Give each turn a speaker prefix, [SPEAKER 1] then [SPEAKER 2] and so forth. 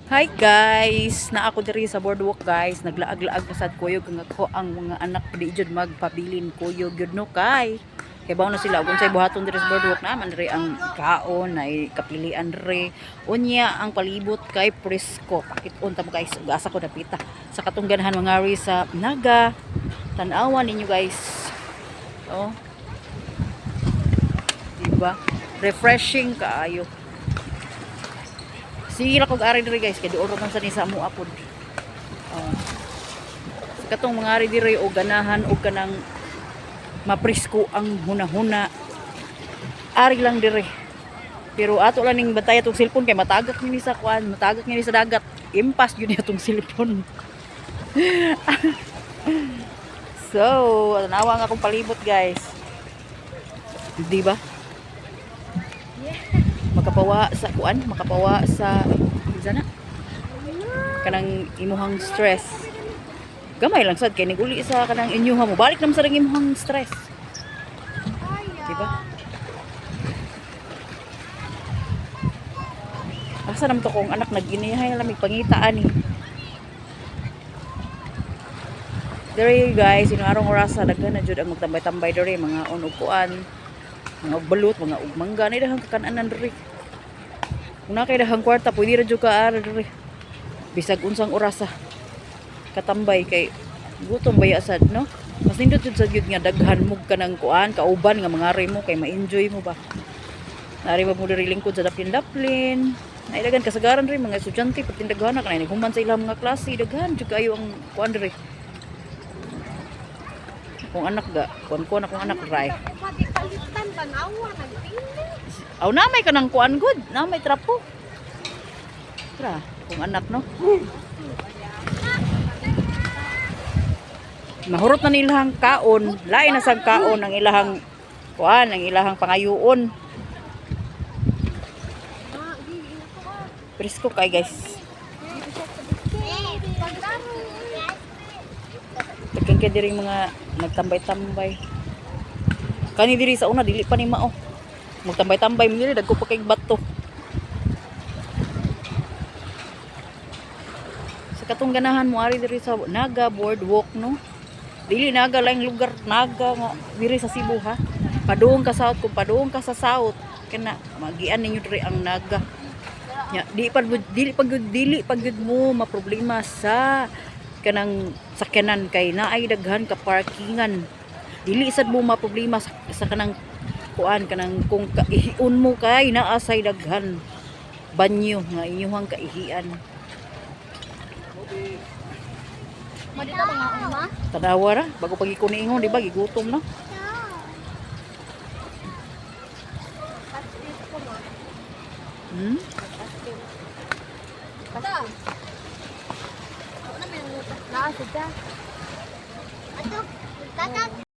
[SPEAKER 1] Hi guys, na ako diri sa boardwalk guys, naglaag-laag na sad kuyog kung ako ang mga anak di jud magpabilin kuyog gyud no kay. Kay bawo na sila ug unsay buhaton diri sa boardwalk naman diri ang kaon na kapilian diri. Unya ang palibot kay presko. Pakit-on ta mo guys, ug asa ko dapita. Sa katong ganahan mga ri sa Naga. Tan-awan ninyo guys. Oh. Diba? Refreshing kaayo. Sira kog ari diri guys kay duol man sa ni sa amo apod. Sa katong mga ari diri o ganahan og kanang mapresko ang hunahuna. Ari lang diri. Pero ato lang ning bantay atong cellphone kay matagak ni sa kuan, matagak ni sa dagat. Impas gyud ni atong cellphone. So, tanawa nga akong palibot guys. Di ba? Makapawa sa kuan, makapawa sa sana kanang imuhang stress. Gamay lang sad kay niguli sa kanang inyuha mo. Balik naman sa imuhang stress. Diba? Asa naman to kung anak nag-inihay lamig pangitaan ni. Dere guys, inarong orasa daghan na jud ang magtambay-tambay dere mga unukuan. Mga balot, mga ugmangga na dahang kakanan diri. Kung na kay dahang kwarta, pwede ra jud ka ara diri. Bisag unsang orasa katambay kay gutom baya sad no. Mas nindot jud sad gyud nga daghan mo kanang kuan, kauban nga mga mo kay ma-enjoy mo ba. Nari ba mo diri lingkod sa daplin-daplin. Naidagan kasagaran rin mga estudyante pati daghan na kanay human sa ilang mga klase daghan jud kayo ang kuan diri. Kung anak ga, kuan akong anak ray. Aw namay ka nang kuan good, namay trapo. Tra, kung anak no. Mahurot na nilang kaon, lain na sang kaon ang ilahang kuan, ang ilahang pangayuon. Presko kay guys. Tekan kay diri mga nagtambay-tambay. Kani diri sa una dili pa ni mao. Magtambay-tambay mo diri dagko pa kay bato. Sa katong ganahan mo ari diri sa Naga boardwalk no. Dili Naga laing lugar, Naga nga diri sa Cebu ha. Padung ka south kung padung ka sa south kana magian ninyo diri ang Naga. Nya dili pa gud mo maproblema sa kanang sakyanan kay naay daghan ka parkingan. Dili sad mo maproblema sa kanang kuan kanang kung kaihiun mo kay naa say daghan banyo nga inyuhang kaihian.
[SPEAKER 2] Madita mga uma?
[SPEAKER 1] Tadawa ra bago pagikuniingon di ba gigutom na.
[SPEAKER 2] Kata. Ako na may lutas. Naa, sida. Ato, tatak.